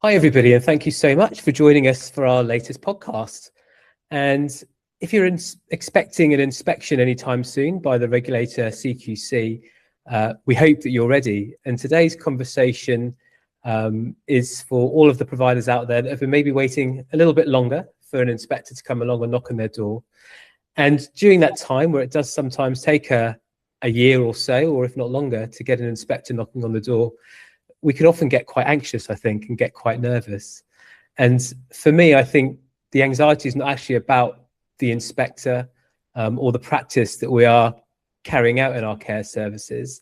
Hi, everybody, and thank you so much for joining us for our latest podcast. And if you're expecting an inspection anytime soon by the regulator CQC, we hope that you're ready. And today's conversation is for all of the providers out there that have been maybe waiting a little bit longer for an inspector to come along and knock on their door. And during that time, where it does sometimes take a year or so, or if not longer, to get an inspector knocking on the door, we can often get quite anxious, I think, and get quite nervous. And for me, I think the anxiety is not actually about the inspector or the practice that we are carrying out in our care services,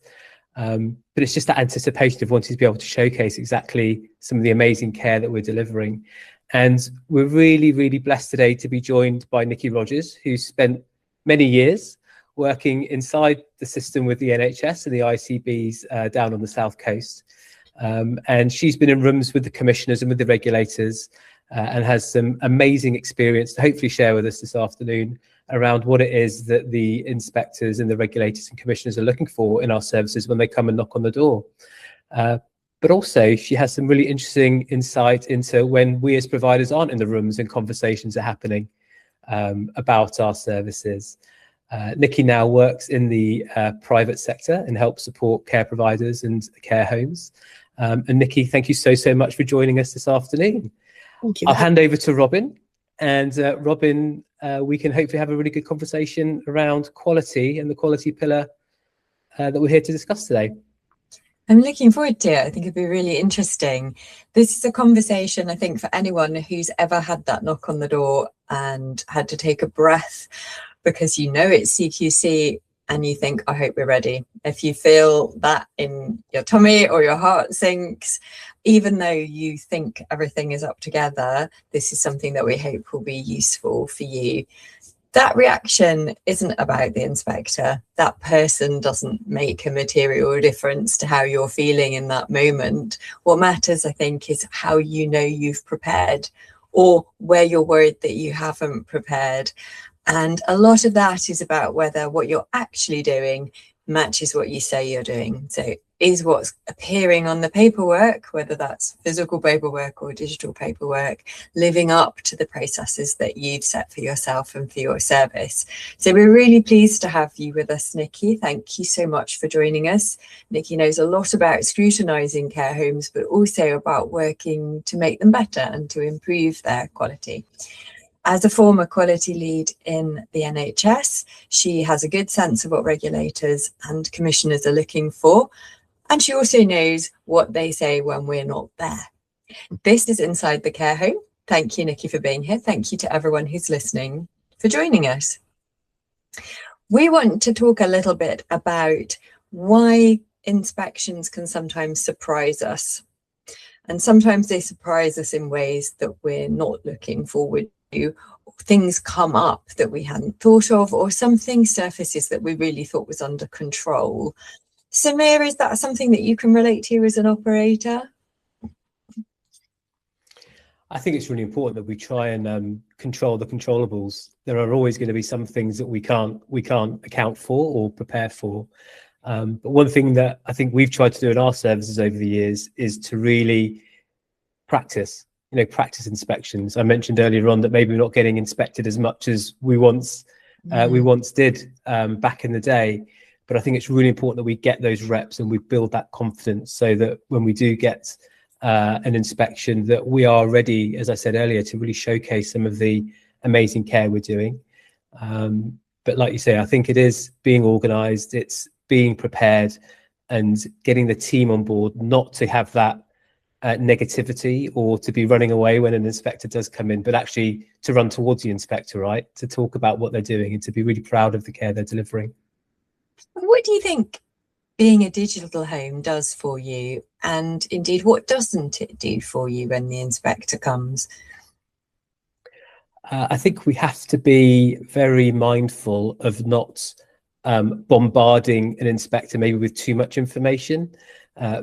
but it's just that anticipation of wanting to be able to showcase exactly some of the amazing care that we're delivering. And we're really, really blessed today to be joined by Nikki Rogers, who spent many years working inside the system with the NHS and the ICBs down on the South Coast. And she's been in rooms with the commissioners and with the regulators and has some amazing experience to hopefully share with us this afternoon around what it is that the inspectors and the regulators and commissioners are looking for in our services when they come and knock on the door. But also she has some really interesting insight into when we as providers aren't in the rooms and conversations are happening about our services. Nikki now works in the private sector and helps support care providers and care homes. And Nikki, thank you so much for joining us this afternoon. Thank you. I'll hand over to Robin, and Robin, we can hopefully have a really good conversation around quality and the quality pillar that we're here to discuss today. I'm looking forward to it. I think it'd be really interesting. This is a conversation, I think, for anyone who's ever had that knock on the door and had to take a breath because you know it's CQC and you think, I hope we're ready. If you feel that in your tummy or your heart sinks, even though you think everything is up together, this is something that we hope will be useful for you. That reaction isn't about the inspector. That person doesn't make a material difference to how you're feeling in that moment. What matters, I think, is how you know you've prepared or where you're worried that you haven't prepared. And a lot of that is about whether what you're actually doing matches what you say you're doing. So is what's appearing on the paperwork, whether that's physical paperwork or digital paperwork, living up to the processes that you've set for yourself and for your service. So we're really pleased to have you with us, Nikki. Thank you so much for joining us. Nikki knows a lot about scrutinising care homes, but also about working to make them better and to improve their quality. As a former quality lead in the NHS, she has a good sense of what regulators and commissioners are looking for, and she also knows what they say when we're not there. This is Inside the Care Home. Thank you, Nikki, for being here. Thank you to everyone who's listening for joining us. We want to talk a little bit about why inspections can sometimes surprise us. And sometimes they surprise us in ways that we're not looking forward to. Things come up that we hadn't thought of, or something surfaces that we really thought was under control. Samir, is that something that you can relate to as an operator? I think it's really important that we try and control the controllables. There are always going to be some things that we can't account for or prepare for. But one thing that I think we've tried to do in our services over the years is to really practice inspections. I mentioned earlier on that maybe we're not getting inspected as much as we once did back in the day. But I think it's really important that we get those reps and we build that confidence so that when we do get an inspection, that we are ready, as I said earlier, to really showcase some of the amazing care we're doing. But like you say, I think it is being organised, it's being prepared and getting the team on board, not to have that negativity or to be running away when an inspector does come in, but actually to run towards the inspector, right? To talk about what they're doing and to be really proud of the care they're delivering. What do you think being a digital home does for you? And indeed, what doesn't it do for you when the inspector comes? I think we have to be very mindful of not bombarding an inspector maybe with too much information.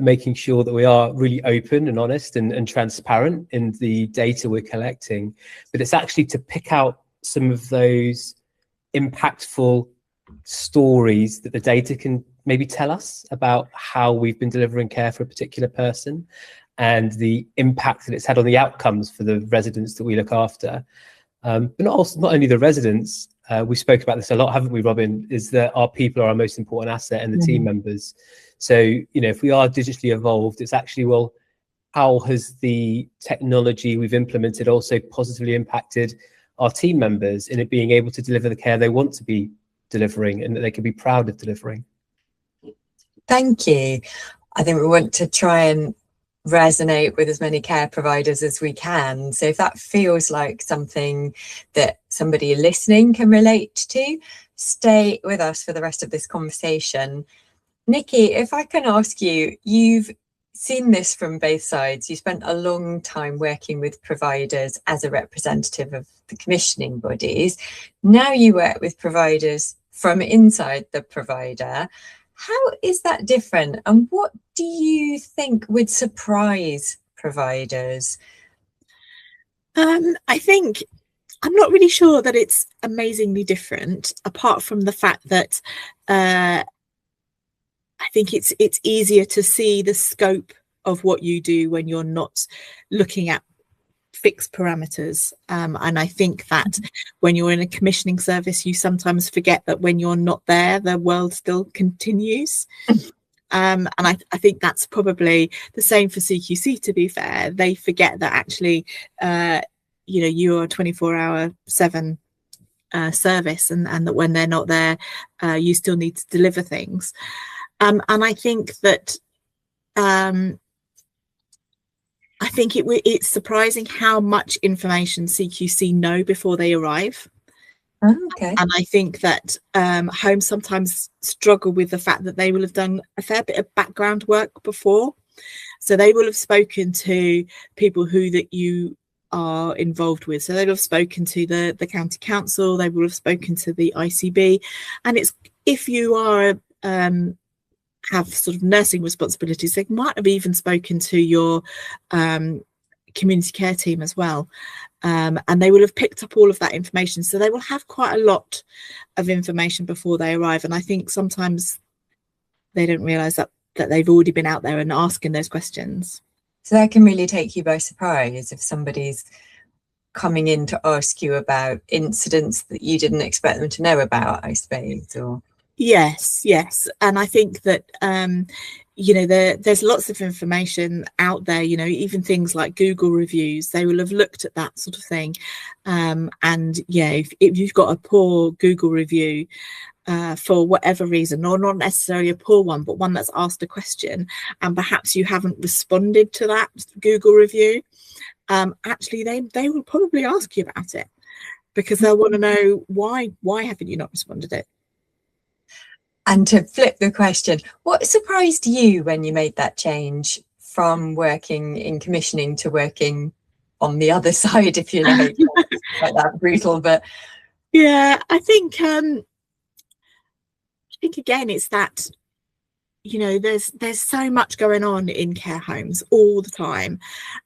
Making sure that we are really open and honest and transparent in the data we're collecting, but it's actually to pick out some of those impactful stories that the data can maybe tell us about how we've been delivering care for a particular person, and the impact that it's had on the outcomes for the residents that we look after. But not only the residents, we spoke about this a lot, haven't we, Robin, is that our people are our most important asset and the team members. So, you know, if we are digitally evolved, it's actually, well, how has the technology we've implemented also positively impacted our team members in it being able to deliver the care they want to be delivering and that they can be proud of delivering? Thank you. I think we want to try and resonate with as many care providers as we can. So if that feels like something that somebody listening can relate to, stay with us for the rest of this conversation. Nikki, if I can ask you, you've seen this from both sides. You spent a long time working with providers as a representative of the commissioning bodies. Now you work with providers from inside the provider. How is that different, and what do you think would surprise providers? I think I'm not really sure that it's amazingly different, apart from the fact that I think it's easier to see the scope of what you do when you're not looking at fixed parameters. And I think that when you're in a commissioning service, you sometimes forget that when you're not there, the world still continues. And I think that's probably the same for CQC, to be fair. They forget that actually, you know, you're a 24/7 service, and that when they're not there, you still need to deliver things. And I think that I think it's surprising how much information CQC know before they arrive. Okay. And I think that homes sometimes struggle with the fact that they will have done a fair bit of background work before. So they will have spoken to people that you are involved with. So they will have spoken to the county council, they will have spoken to the ICB. And it's, if you are have sort of nursing responsibilities, they might have even spoken to your community care team as well, and they will have picked up all of that information. So they will have quite a lot of information before they arrive, and I think sometimes they don't realise that they've already been out there and asking those questions. So that can really take you by surprise if somebody's coming in to ask you about incidents that you didn't expect them to know about, I suppose. Or Yes, and I think that you know, there's lots of information out there, you know, even things like Google reviews, they will have looked at that sort of thing. And yeah, if you've got a poor Google review for whatever reason, or not necessarily a poor one, but one that's asked a question, and perhaps you haven't responded to that Google review, actually they will probably ask you about it, because they'll want to know why haven't you not responded it. And to flip the question, what surprised you when you made that change from working in commissioning to working on the other side, if you like? Quite that brutal, but yeah, I think again, it's that, you know, there's so much going on in care homes all the time,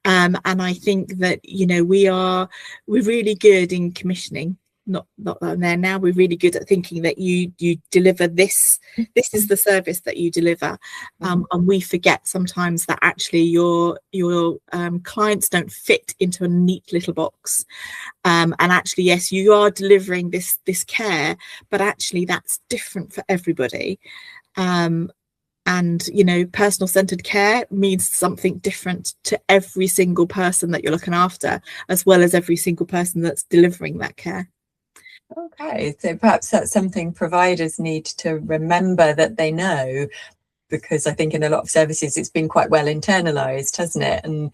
and I think that, you know, we're really good in commissioning. Not there now. We're really good at thinking that you deliver this is the service that you deliver, and we forget sometimes that actually your clients don't fit into a neat little box, and actually, yes, you are delivering this care, but actually that's different for everybody. And, you know, personal centered care means something different to every single person that you're looking after, as well as every single person that's delivering that care. Okay, so perhaps that's something providers need to remember that they know, because I think in a lot of services it's been quite well internalised, hasn't it? And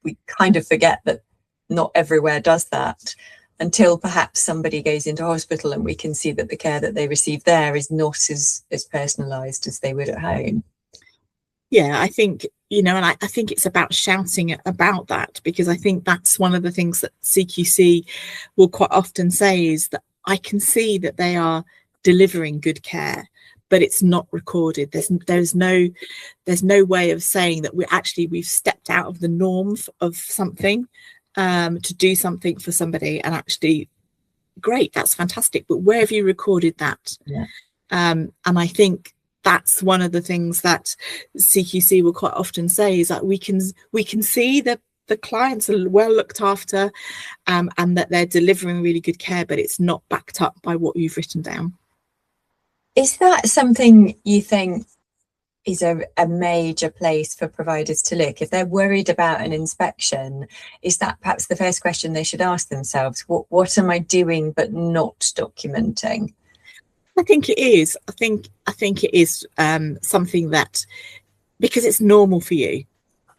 we kind of forget that not everywhere does that until perhaps somebody goes into hospital and we can see that the care that they receive there is not as personalised as they would at home. Yeah, I think, you know, and I think it's about shouting about that, because I think that's one of the things that CQC will quite often say is that I can see that they are delivering good care, but it's not recorded. There's no way of saying that we've stepped out of the norm of something to do something for somebody, and actually, great, that's fantastic, but where have you recorded that? Yeah. And I think that's one of the things that CQC will quite often say, is that we can see that the clients are well looked after, and that they're delivering really good care, but it's not backed up by what you've written down. Is that something you think is a major place for providers to look? If they're worried about an inspection, is that perhaps the first question they should ask themselves? What am I doing but not documenting? I think it is. I think it is something that, because it's normal for you.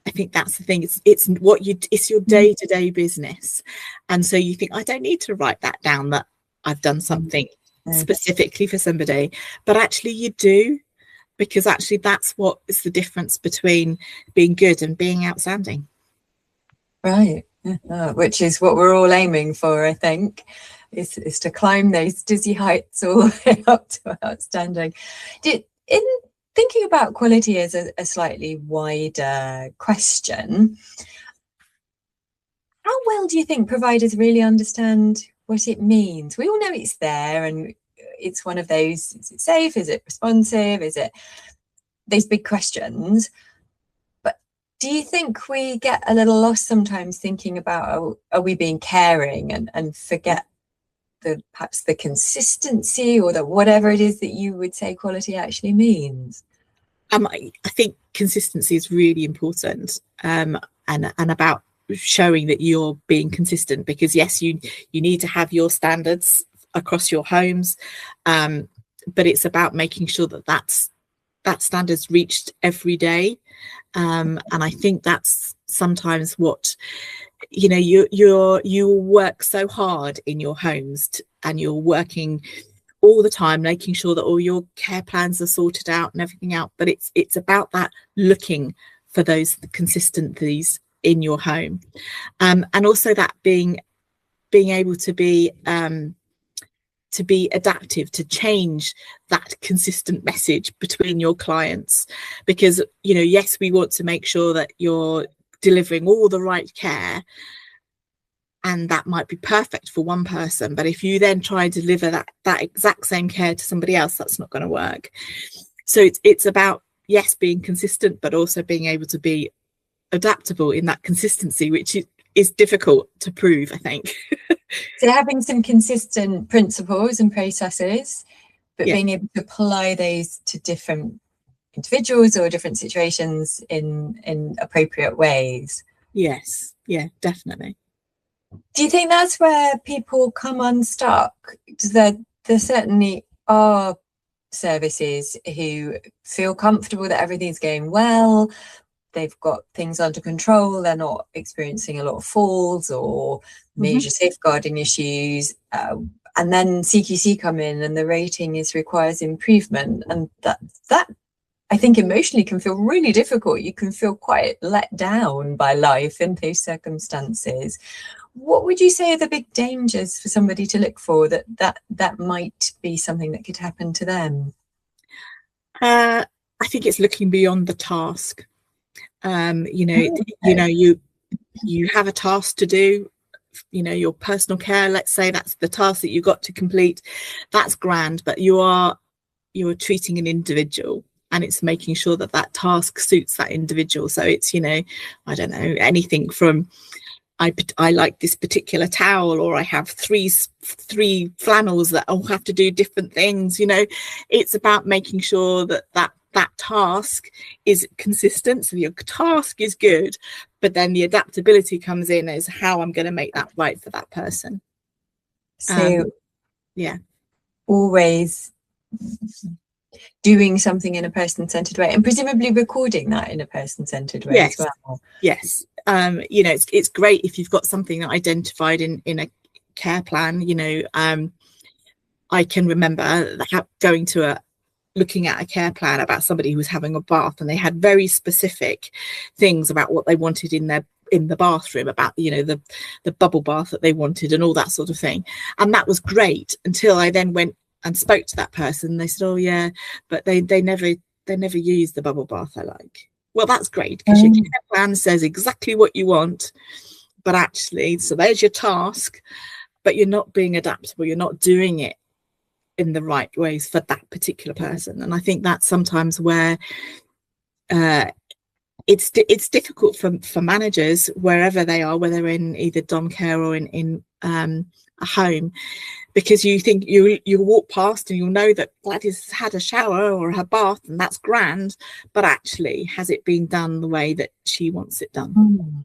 I think that's the thing. It's your day-to-day business, and so you think, I don't need to write that down, that I've done something specifically for somebody, but actually you do, because actually that's what is the difference between being good and being outstanding. Right, which is what we're all aiming for, I think, is to climb those dizzy heights all the way up to outstanding. In thinking about quality as a slightly wider question, how well do you think providers really understand what it means? We all know it's there, and it's one of those, is it safe? Is it responsive? Is it these big questions? But do you think we get a little lost sometimes thinking about, are we being caring, and forget perhaps the consistency, or the whatever it is that you would say quality actually means? I think consistency is really important, and about showing that you're being consistent, because yes, you need to have your standards across your homes, but it's about making sure that standard's reached every day, and I think that's sometimes what, you know, you work so hard in your homes, and you're working all the time making sure that all your care plans are sorted out and everything out, but it's about that, looking for those consistencies in your home, and also that being able to be adaptive, to change that consistent message between your clients, because, you know, yes, we want to make sure that you're delivering all the right care, and that might be perfect for one person, but if you then try and deliver that exact same care to somebody else, that's not going to work. So it's about, yes, being consistent, but also being able to be adaptable in that consistency, which is difficult to prove, I think. So having some consistent principles and processes, but being able to apply those to different individuals or different situations in appropriate ways. Yes, yeah, definitely. Do you think that's where people come unstuck? There certainly are services who feel comfortable that everything's going well, they've got things under control, they're not experiencing a lot of falls or major safeguarding issues, and then CQC come in and the rating requires improvement, and that I think emotionally can feel really difficult. You can feel quite let down by life in those circumstances. What would you say are the big dangers for somebody to look for that might be something that could happen to them? I think it's looking beyond the task. You have a task to do, you know, your personal care, let's say that's the task that you've got to complete. That's grand, but you're treating an individual, and it's making sure that task suits that individual. So it's, you know, I don't know, anything from I like this particular towel, or I have three flannels that all have to do different things. You know, it's about making sure that task is consistent. So your task is good, but then the adaptability comes in as how I'm going to make that right for that person. So yeah, always doing something in a person-centered way, and presumably recording that in a person-centered way as well. Yes. You know, it's great if you've got something that identified in a care plan. You know, I can remember looking at a care plan about somebody who was having a bath, and they had very specific things about what they wanted in the bathroom, about, you know, the bubble bath that they wanted and all that sort of thing. And that was great until I then went and spoke to that person. They said, oh yeah, but they never used the bubble bath I like. Well, that's great, because your care plan says exactly what you want, but actually, so there's your task, but you're not being adaptable, you're not doing it in the right ways for that particular person. And I think that's sometimes where it's difficult for managers wherever they are, whether in either dom care or in a home, because you think you walk past and you'll know that Gladys has had a shower or her bath and that's grand, but actually has it been done the way that she wants it done?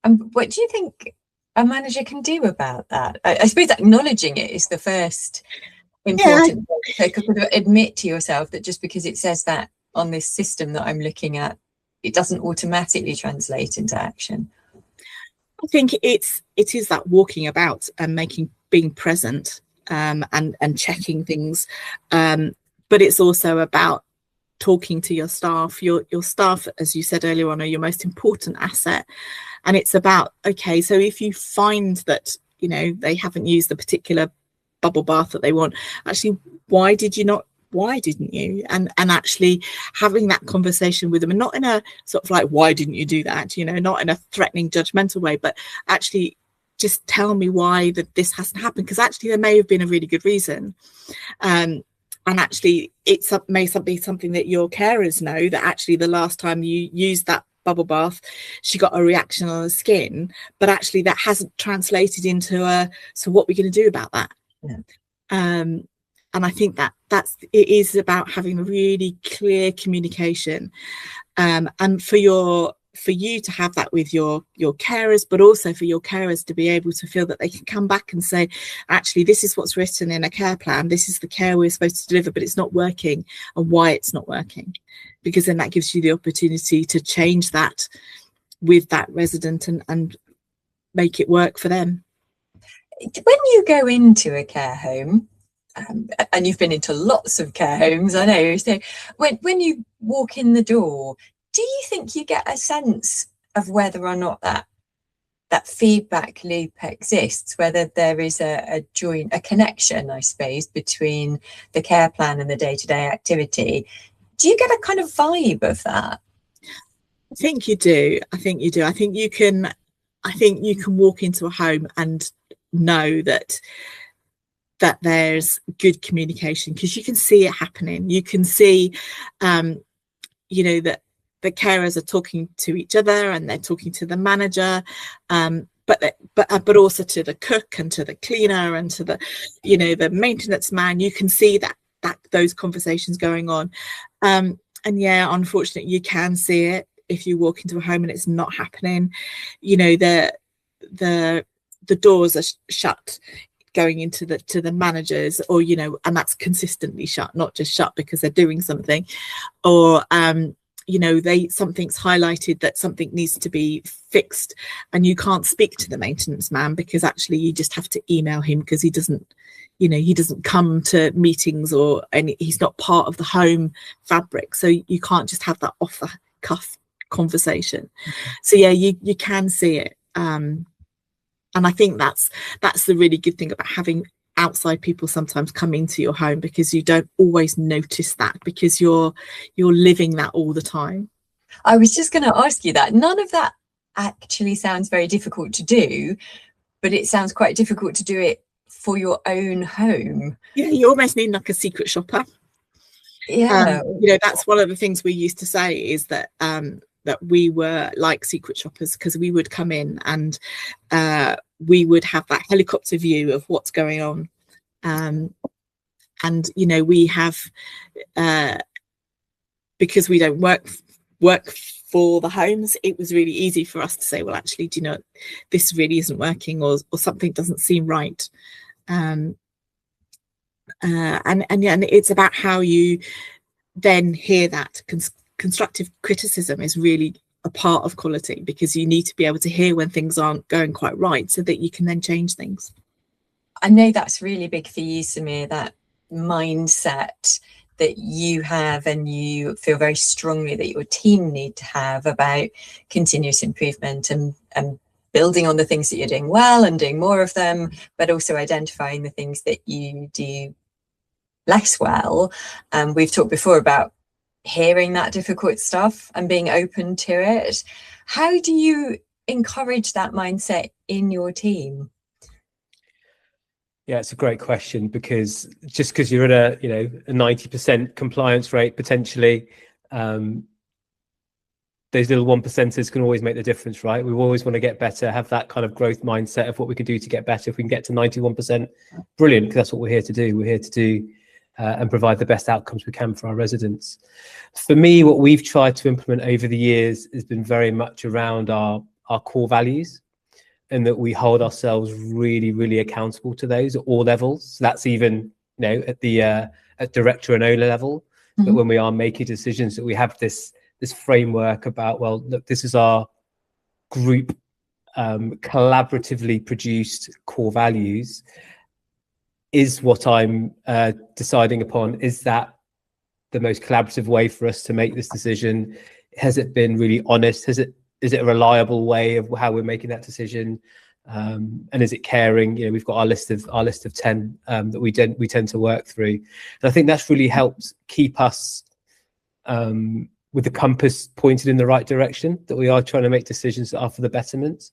And what do you think a manager can do about that? I suppose acknowledging it is the first important thing. So sort of admit to yourself that just because it says that on this system that I'm looking at, it doesn't automatically translate into action. I think it is that walking about and being present, and checking things, but it's also about talking to your staff. Your staff, as you said earlier on, are your most important asset, and it's about, okay, so if you find that they haven't used the particular bubble bath that they want, actually, why didn't you? And actually having that conversation with them, and not in a sort of like, why didn't you do that? Not in a threatening, judgmental way, but actually just tell me why this hasn't happened, because actually there may have been a really good reason. And actually it may be something that your carers know, that actually the last time you used that bubble bath, she got a reaction on her skin, but actually that hasn't translated into so what we're going to do about that. And I think it is about having a really clear communication, and for you to have that with your carers, but also for your carers to be able to feel that they can come back and say, actually, this is what's written in a care plan, this is the care we're supposed to deliver, but it's not working, and why it's not working, because then that gives you the opportunity to change that with that resident and make it work for them. When you go into a care home, and you've been into lots of care homes, I know, so when you walk in the door, do you think you get a sense of whether or not that feedback loop exists, whether there is a connection, I suppose, between the care plan and the day-to-day activity? Do you get a kind of vibe of that? I think you do. I think you can walk into a home and know that there's good communication, because you can see it happening. You can see that the carers are talking to each other and they're talking to the manager, but also to the cook and to the cleaner and to the maintenance man. You can see that those conversations going on, and unfortunately you can see it if you walk into a home and it's not happening. The doors are shut going into the managers, or and that's consistently shut, not just shut because they're doing something, or something's highlighted that something needs to be fixed, and you can't speak to the maintenance man because actually you just have to email him, because he doesn't come to meetings, and he's not part of the home fabric, so you can't just have that off the cuff conversation. So you can see it, and I think that's the really good thing about having outside people sometimes come into your home, because you don't always notice that, because you're living that all the time. I was just going to ask you that. None of that actually sounds very difficult to do, but it sounds quite difficult to do it for your own home. Yeah, you almost need like a secret shopper. Yeah. That's one of the things we used to say, is that we were like secret shoppers, because we would come in and we would have that helicopter view of what's going on, and we have because we don't work for the homes, it was really easy for us to say, well, actually, this really isn't working, or something doesn't seem right, and it's about how you then hear that. Constructive criticism is really a part of quality, because you need to be able to hear when things aren't going quite right, so that you can then change things. I know that's really big for you, Samir, that mindset that you have, and you feel very strongly that your team need to have, about continuous improvement and building on the things that you're doing well and doing more of them, but also identifying the things that you do less well. We've talked before about hearing that difficult stuff and being open to it. How do you encourage that mindset in your team? Yeah, it's a great question, because just because you're at a 90% compliance rate potentially, those little 1%ers can always make the difference, right? We always want to get better, have that kind of growth mindset of what we can do to get better. If we can get to 91%, brilliant, because that's what we're here to do. We're here to do and provide the best outcomes we can for our residents. For me, what we've tried to implement over the years has been very much around our core values, and that we hold ourselves really, really accountable to those at all levels. So that's even, at the at director and owner level. Mm-hmm. But when we are making decisions, that we have this framework about, well, look, this is our group collaboratively produced core values. Is what I'm deciding upon, is that the most collaborative way for us to make this decision? Has it been really honest? Is it a reliable way of how we're making that decision? And is it caring? We've got our list of 10 that we tend to work through. And I think that's really helped keep us with the compass pointed in the right direction, that we are trying to make decisions that are for the betterment.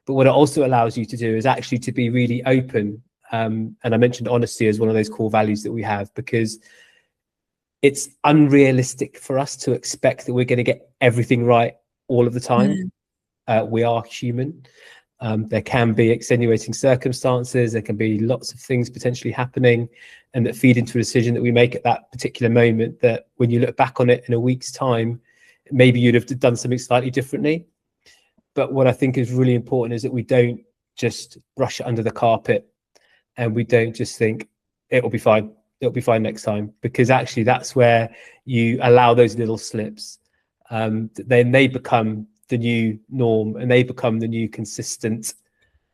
But what it also allows you to do is actually to be really open. And I mentioned honesty as one of those core values that we have, because it's unrealistic for us to expect that we're going to get everything right all of the time. We are human. There can be extenuating circumstances. There can be lots of things potentially happening, and that feed into a decision that we make at that particular moment, that when you look back on it in a week's time, maybe you'd have done something slightly differently. But what I think is really important is that we don't just brush it under the carpet, and we don't just think it'll be fine next time, because actually that's where you allow those little slips. Then they become the new norm, and they become the new consistent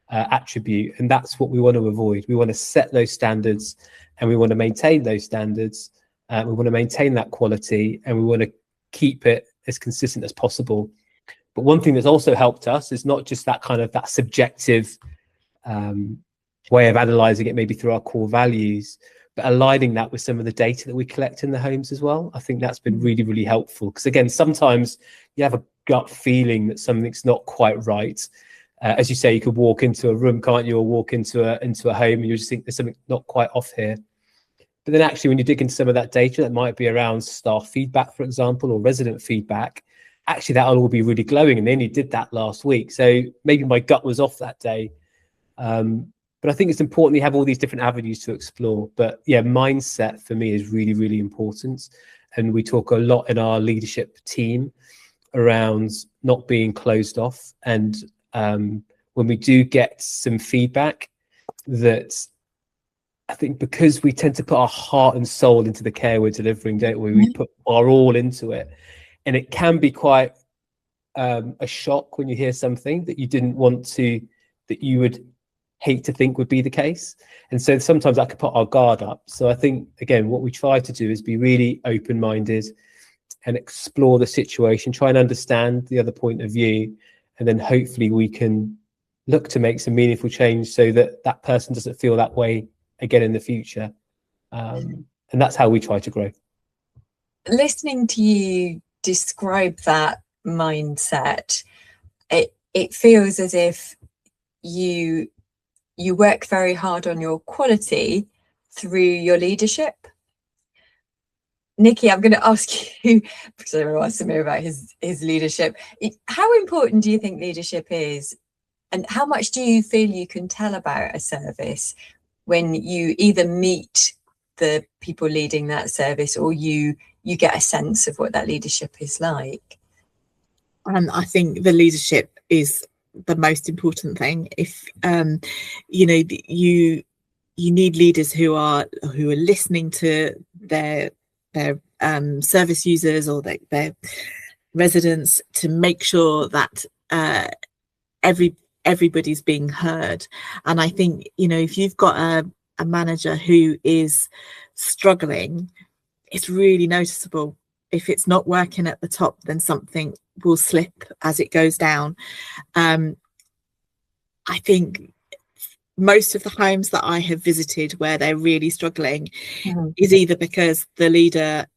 attribute. And that's what we want to avoid. We want to set those standards, and we want to maintain those standards. We want to maintain that quality, and we want to keep it as consistent as possible. But one thing that's also helped us is not just that kind of that subjective way of analysing it, maybe through our core values, but aligning that with some of the data that we collect in the homes as well. I think that's been really, really helpful, because again, sometimes you have a gut feeling that something's not quite right. As you say, you could walk into a room, can't you, or walk into a home, and you just think there's something not quite off here. But then actually, when you dig into some of that data, that might be around staff feedback, for example, or resident feedback, actually that'll all be really glowing, and they only did that last week. So maybe my gut was off that day. But I think it's important you have all these different avenues to explore. But yeah, mindset for me is really, really important. And we talk a lot in our leadership team around not being closed off. And when we do get some feedback, that I think because we tend to put our heart and soul into the care we're delivering, don't we? We put our all into it. And it can be quite a shock when you hear something that you didn't want to, that you would hate to think would be the case. And so sometimes that could put our guard up. So I think, again, what we try to do is be really open-minded and explore the situation, try and understand the other point of view, and then hopefully we can look to make some meaningful change so that that person doesn't feel that way again in the future. And that's how we try to grow. Listening to you describe that mindset, it feels as if you work very hard on your quality through your leadership. Nikki, I'm going to ask you, because I asked Samir about his leadership. How important do you think leadership is? And how much do you feel you can tell about a service when you either meet the people leading that service, or you get a sense of what that leadership is like? I think the leadership is the most important thing. If you need leaders who are listening to their service users or their residents, to make sure that everybody's being heard. And I think, if you've got a manager who is struggling, it's really noticeable. If it's not working at the top, then something will slip as it goes down. I think most of the homes that I have visited where they're really struggling is either because the leader,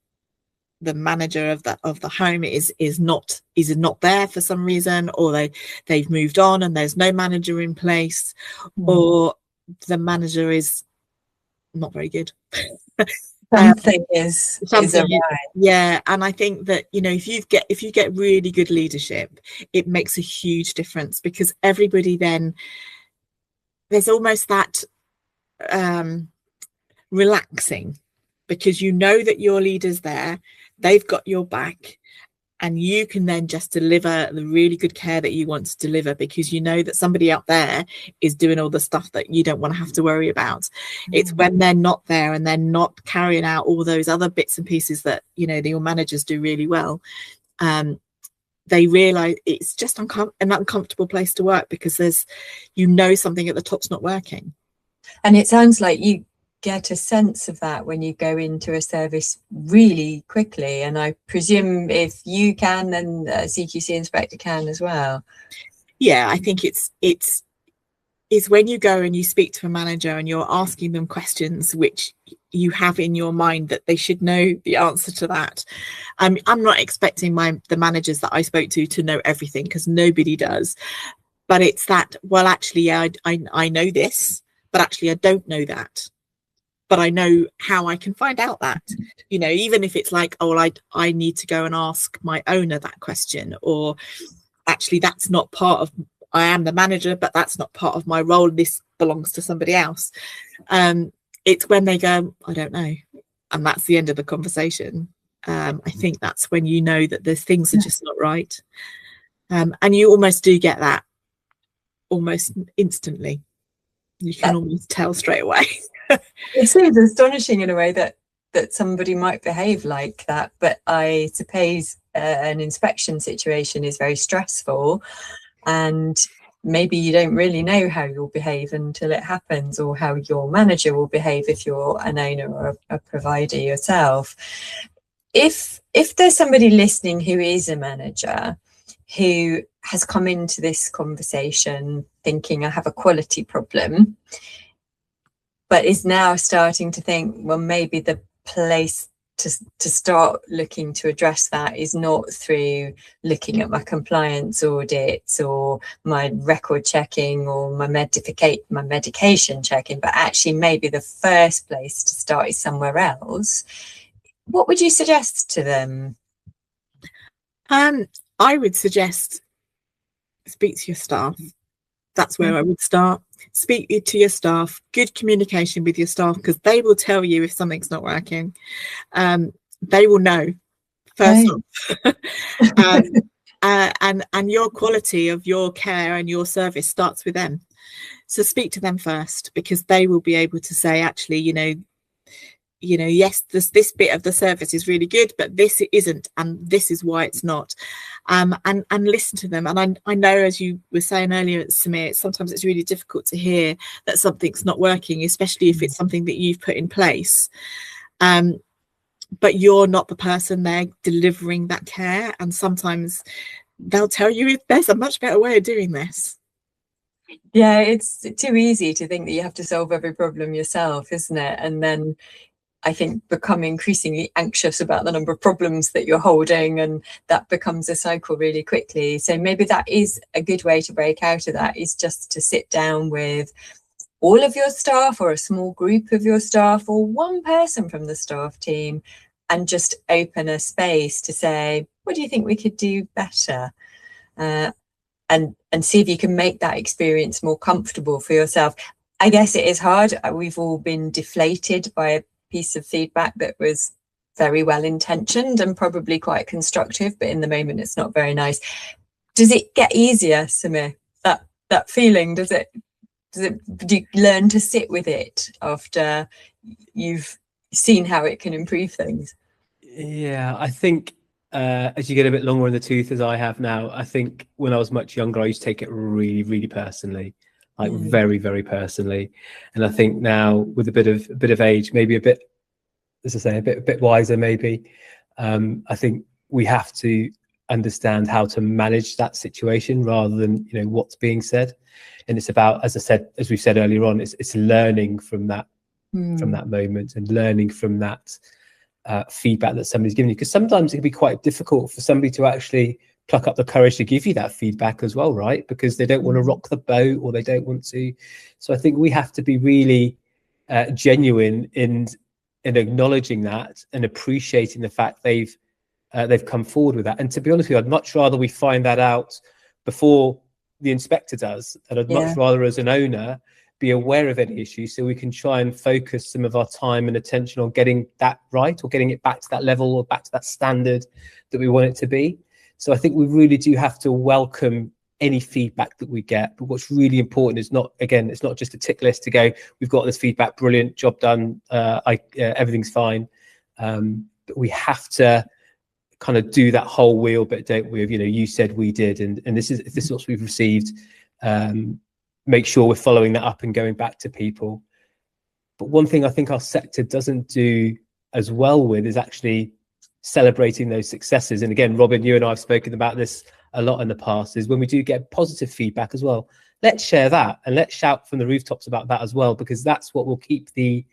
the manager of the home is not there for some reason, or they've moved on and there's no manager in place, or the manager is not very good. Something is awry. Yeah, and I think that, you know, if you get really good leadership, it makes a huge difference, because everybody then, there's almost that relaxing, because you know that your leader's there, they've got your back, and you can then just deliver the really good care that you want to deliver, because you know that somebody out there is doing all the stuff that you don't want to have to worry about. It's when they're not there and they're not carrying out all those other bits and pieces that, you know, your managers do really well. They realize it's just an uncomfortable place to work, because there's, you know, something at the top's not working. And it sounds like you get a sense of that when you go into a service really quickly, and I presume if you can, then a CQC inspector can as well. Yeah, I think it's when you go and you speak to a manager and you're asking them questions which you have in your mind that they should know the answer to that. I'm not expecting the managers that I spoke to know everything, because nobody does, but it's that, well, actually, yeah, I know this, but actually I don't know that. But I know how I can find out that, you know, even if it's like, oh, well, I need to go and ask my owner that question, or actually that's not part of, I am the manager, but that's not part of my role. This belongs to somebody else. It's when they go, I don't know. And that's the end of the conversation. I think that's when you know that there's things are just not right. And you almost do get that almost instantly. You can almost tell straight away. It seems astonishing in a way that somebody might behave like that, but I suppose an inspection situation is very stressful, and maybe you don't really know how you'll behave until it happens, or how your manager will behave if you're an owner or a provider yourself. If there's somebody listening who is a manager who has come into this conversation thinking, I have a quality problem, but is now starting to think, well, maybe the place to start looking to address that is not through looking at my compliance audits or my record checking or my medication checking, but actually maybe the first place to start is somewhere else. What would you suggest to them? I would suggest speak to your staff. That's where I would start. Speak to your staff, good communication with your staff, because they will tell you if something's not working. They will know first off. And your quality of your care and your service starts with them. So speak to them first, because they will be able to say, actually, you know, yes, this bit of the service is really good, but this isn't, and this is why it's not. And listen to them. And I know, as you were saying earlier, Samir, sometimes it's really difficult to hear that something's not working, especially if it's something that you've put in place. But you're not the person there delivering that care. And sometimes they'll tell you there's a much better way of doing this. Yeah, it's too easy to think that you have to solve every problem yourself, isn't it? And then I think become increasingly anxious about the number of problems that you're holding, and that becomes a cycle really quickly. So maybe that is a good way to break out of that, is just to sit down with all of your staff, or a small group of your staff, or one person from the staff team, and just open a space to say, what do you think we could do better? And see if you can make that experience more comfortable for yourself. I guess it is hard. We've all been deflated by a piece of feedback that was very well intentioned and probably quite constructive, but in the moment it's not very nice. Does it get easier, Samir? That feeling, do you learn to sit with it after you've seen how it can improve things? Yeah, I think as you get a bit longer in the tooth, as I have now, I think when I was much younger, I used to take it really, really personally, like very, very personally. And I think now, with a bit of age, maybe a bit, as I say, a bit wiser, maybe, I think we have to understand how to manage that situation rather than, you know, what's being said. And it's about, as we've said earlier on, it's learning from that moment, and learning from that feedback that somebody's giving you, because sometimes it can be quite difficult for somebody to actually pluck up the courage to give you that feedback as well, right? Because they don't want to rock the boat, or they don't want to. So I think we have to be really genuine in acknowledging that and appreciating the fact they've come forward with that. And to be honest with you, I'd much rather we find that out before the inspector does, and I'd much rather, as an owner, be aware of any issues so we can try and focus some of our time and attention on getting that right, or getting it back to that level, or back to that standard that we want it to be. So I think we really do have to welcome any feedback that we get. But what's really important is it's not just a tick list to go, we've got this feedback, brilliant, job done, everything's fine. But we have to kind of do that whole wheel bit, don't we? Of, you said, we did, and this is what we've received. Make sure we're following that up and going back to people. But one thing I think our sector doesn't do as well with is actually celebrating those successes. And again, Robin, you and I have spoken about this a lot in the past, is when we do get positive feedback as well, let's share that and let's shout from the rooftops about that as well, because that's what will keep the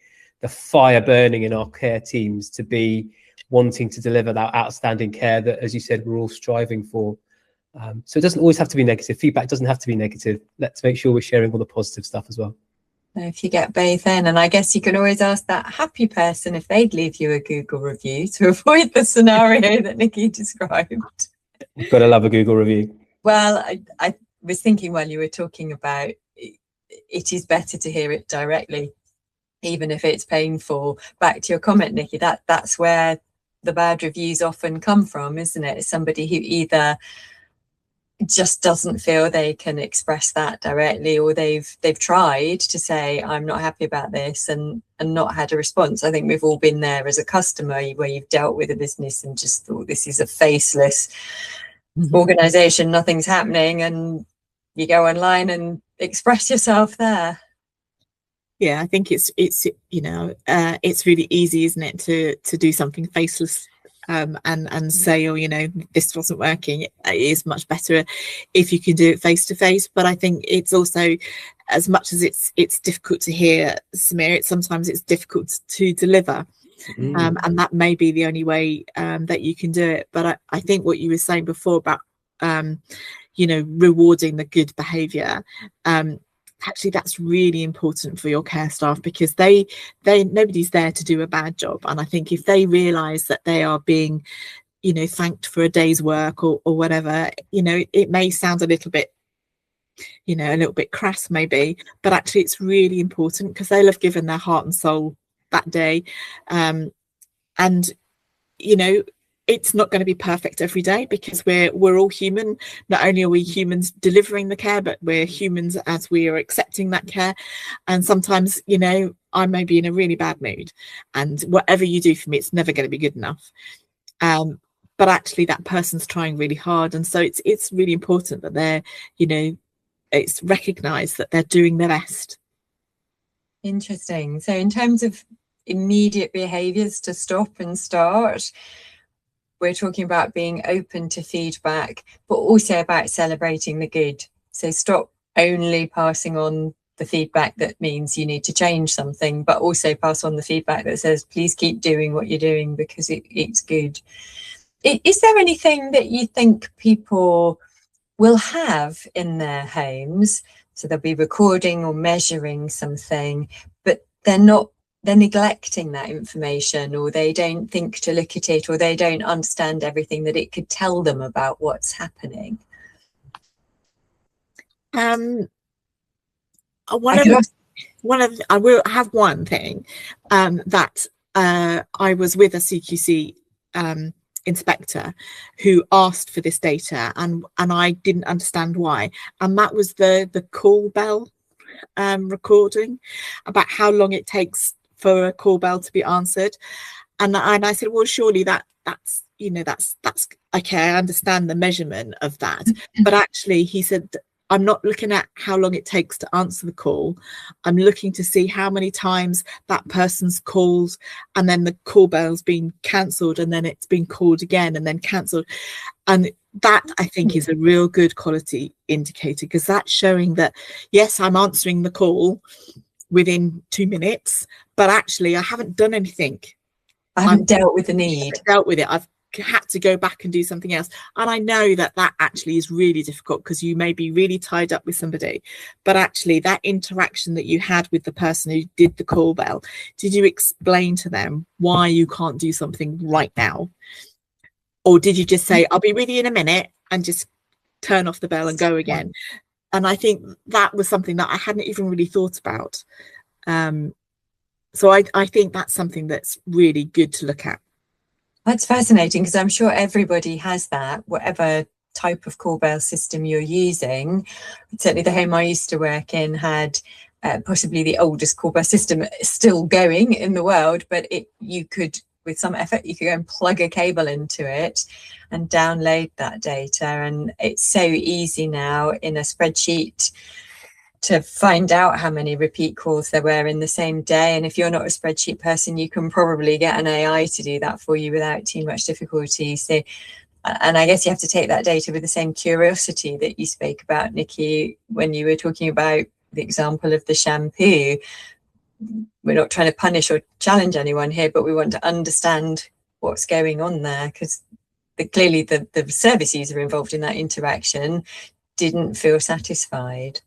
fire burning in our care teams to be wanting to deliver that outstanding care that, as you said, we're all striving for. So it doesn't always have to be negative. Feedback doesn't have to be negative. Let's make sure we're sharing all the positive stuff as well. If you get both in, and I guess you can always ask that happy person if they'd leave you a Google review to avoid the scenario that Nikki described. You've got to love a Google review. Well, I was thinking while you were talking about it is better to hear it directly, even if it's painful. Back to your comment, Nikki, that's where the bad reviews often come from, isn't it? It's somebody who either just doesn't feel they can express that directly, or they've tried to say, I'm not happy about this, and not had a response. I think we've all been there as a customer, where you've dealt with a business and just thought, this is a faceless organization, nothing's happening, and you go online and express yourself there. Yeah, I think it's it's really easy, isn't it, to do something faceless and say, oh, this wasn't working. It is much better if you can do it face to face. But I think it's also, as much as it's difficult to hear, Samir, sometimes it's difficult to deliver. And that may be the only way that you can do it. But I think what you were saying before about rewarding the good behavior, actually that's really important for your care staff, because they nobody's there to do a bad job. And I think if they realize that they are being thanked for a day's work or whatever, it may sound a little bit crass maybe, but actually it's really important, because they'll have given their heart and soul that day. And it's not going to be perfect every day, because we're all human. Not only are we humans delivering the care, but we're humans as we are accepting that care. And sometimes, I may be in a really bad mood, and whatever you do for me, it's never going to be good enough. But actually that person's trying really hard. And so it's really important that they're, it's recognised that they're doing their best. Interesting. So in terms of immediate behaviours to stop and start, we're talking about being open to feedback, but also about celebrating the good. So stop only passing on the feedback that means you need to change something, but also pass on the feedback that says, please keep doing what you're doing because it's good. Is there anything that you think people will have in their homes? So they'll be recording or measuring something, but they're neglecting that information, or they don't think to look at it, or they don't understand everything that it could tell them about what's happening. I will have one thing that I was with a CQC inspector who asked for this data, and I didn't understand why, and that was the call bell recording, about how long it takes for a call bell to be answered. And I said, well, surely that's okay, I understand the measurement of that. But actually, he said, I'm not looking at how long it takes to answer the call. I'm looking to see how many times that person's called, and then the call bell's been cancelled, and then it's been called again and then cancelled. And that, I think, is a real good quality indicator, because that's showing that, yes, I'm answering the call within 2 minutes, but actually I haven't done anything. I haven't dealt with the need. Dealt with it. I've had to go back and do something else. And I know that that actually is really difficult, because you may be really tied up with somebody, but actually that interaction that you had with the person who did the call bell, did you explain to them why you can't do something right now? Or did you just say, I'll be with you in a minute, and just turn off the bell and go again? And I think that was something that I hadn't even really thought about. So I think that's something that's really good to look at. That's fascinating, because I'm sure everybody has that, whatever type of call bell system you're using. Certainly the home I used to work in had possibly the oldest call bell system still going in the world, but you could, with some effort, you could go and plug a cable into it and download that data. And it's so easy now in a spreadsheet to find out how many repeat calls there were in the same day. And if you're not a spreadsheet person, you can probably get an AI to do that for you without too much difficulty. So, and I guess you have to take that data with the same curiosity that you spoke about, Nikki, when you were talking about the example of the shampoo. We're not trying to punish or challenge anyone here, but we want to understand what's going on there, because clearly the service user involved in that interaction didn't feel satisfied.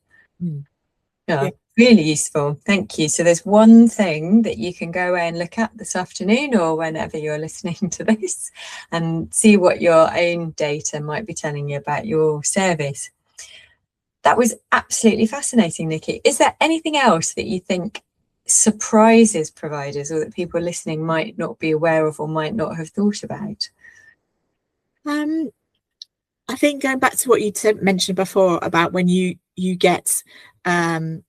Yeah, really useful. Thank you. So there's one thing that you can go away and look at this afternoon, or whenever you're listening to this, and see what your own data might be telling you about your service. That was absolutely fascinating, Nikki. Is there anything else that you think surprises providers, or that people listening might not be aware of or might not have thought about? I think going back to what you mentioned before about when you get the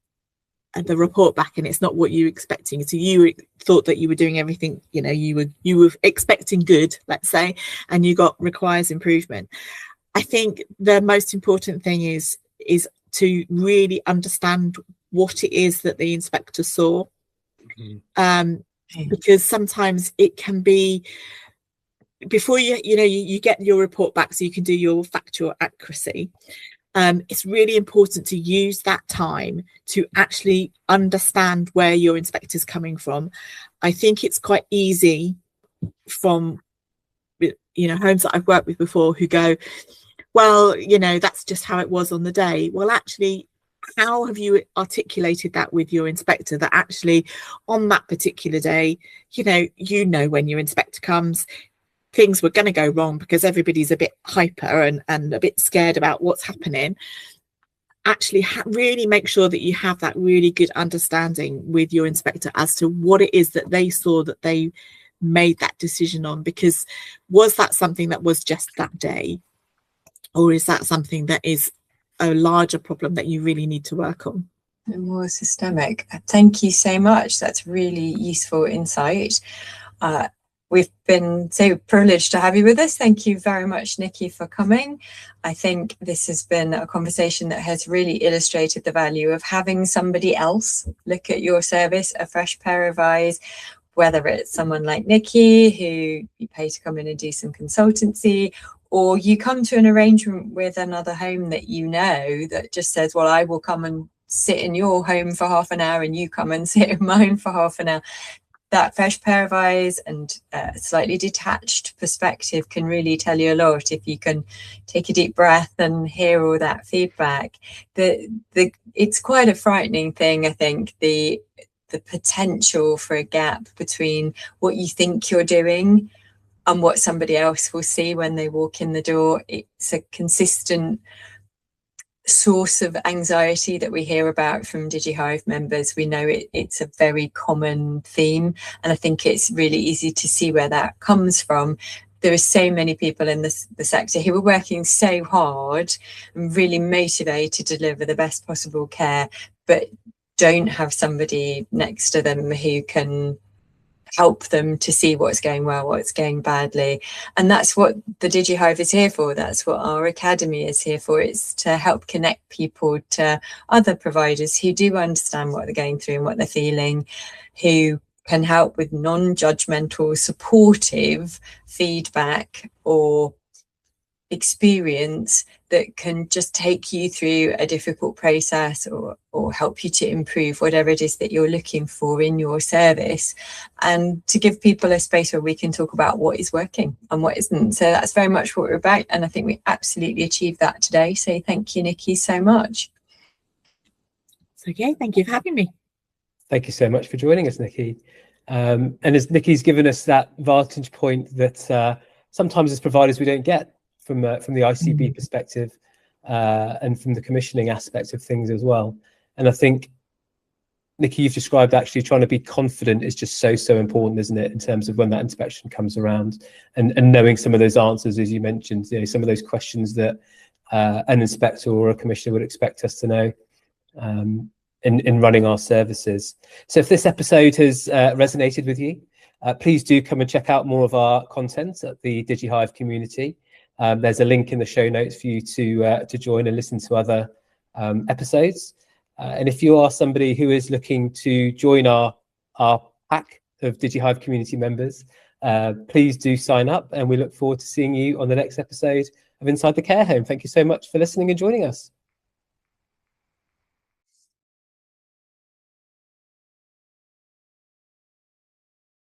report back and it's not what you were expecting, so you thought that you were doing everything, you were expecting good, let's say, and you got requires improvement. I think the most important thing is to really understand what it is that the inspector saw, because sometimes it can be, before you get your report back so you can do your factual accuracy, it's really important to use that time to actually understand where your inspector's coming from. I think it's quite easy from homes that I've worked with before who go, well, that's just how it was on the day. Well, actually, how have you articulated that with your inspector, that actually on that particular day, when your inspector comes, things were going to go wrong because everybody's a bit hyper and a bit scared about what's happening. Actually really make sure that you have that really good understanding with your inspector as to what it is that they saw that they made that decision on, because was that something that was just that day, or is that something that is a larger problem that you really need to work on? More systemic. Thank you so much. That's really useful insight. We've been so privileged to have you with us. Thank you very much, Nikki, for coming. I think this has been a conversation that has really illustrated the value of having somebody else look at your service, a fresh pair of eyes, whether it's someone like Nikki, who you pay to come in and do some consultancy, or you come to an arrangement with another home that that just says, well, I will come and sit in your home for half an hour and you come and sit in mine for half an hour. That fresh pair of eyes and a slightly detached perspective can really tell you a lot if you can take a deep breath and hear all that feedback. It's quite a frightening thing, I think, the potential for a gap between what you think you're doing and what somebody else will see when they walk in the door. It's a consistent source of anxiety that we hear about from DigiHive members. We know it's a very common theme, and I think it's really easy to see where that comes from. There are so many people in the sector who are working so hard and really motivated to deliver the best possible care, but don't have somebody next to them who can help them to see what's going well, what's going badly. And that's what the DigiHive is here for. That's what our academy is here for. It's to help connect people to other providers who do understand what they're going through and what they're feeling, who can help with non-judgmental, supportive feedback, or experience that can just take you through a difficult process or help you to improve whatever it is that you're looking for in your service, and to give people a space where we can talk about what is working and what isn't. So that's very much what we're about, and I think we absolutely achieved that today. So thank you, Nikki, so much. It's okay, thank you for having me. Thank you so much for joining us, Nikki. And as Nikki's given us that vantage point that sometimes as providers we don't get from the ICB perspective, and from the commissioning aspect of things as well. And I think, Nikki, you've described actually trying to be confident is just so important, isn't it, in terms of when that inspection comes around, and knowing some of those answers, as you mentioned, you know, some of those questions that an inspector or a commissioner would expect us to know in running our services. So if this episode has resonated with you, please do come and check out more of our content at the DigiHive community. There's a link in the show notes for you to join and listen to other episodes. And if you are somebody who is looking to join our pack of DigiHive community members, please do sign up, and we look forward to seeing you on the next episode of Inside the Care Home. Thank you so much for listening and joining us.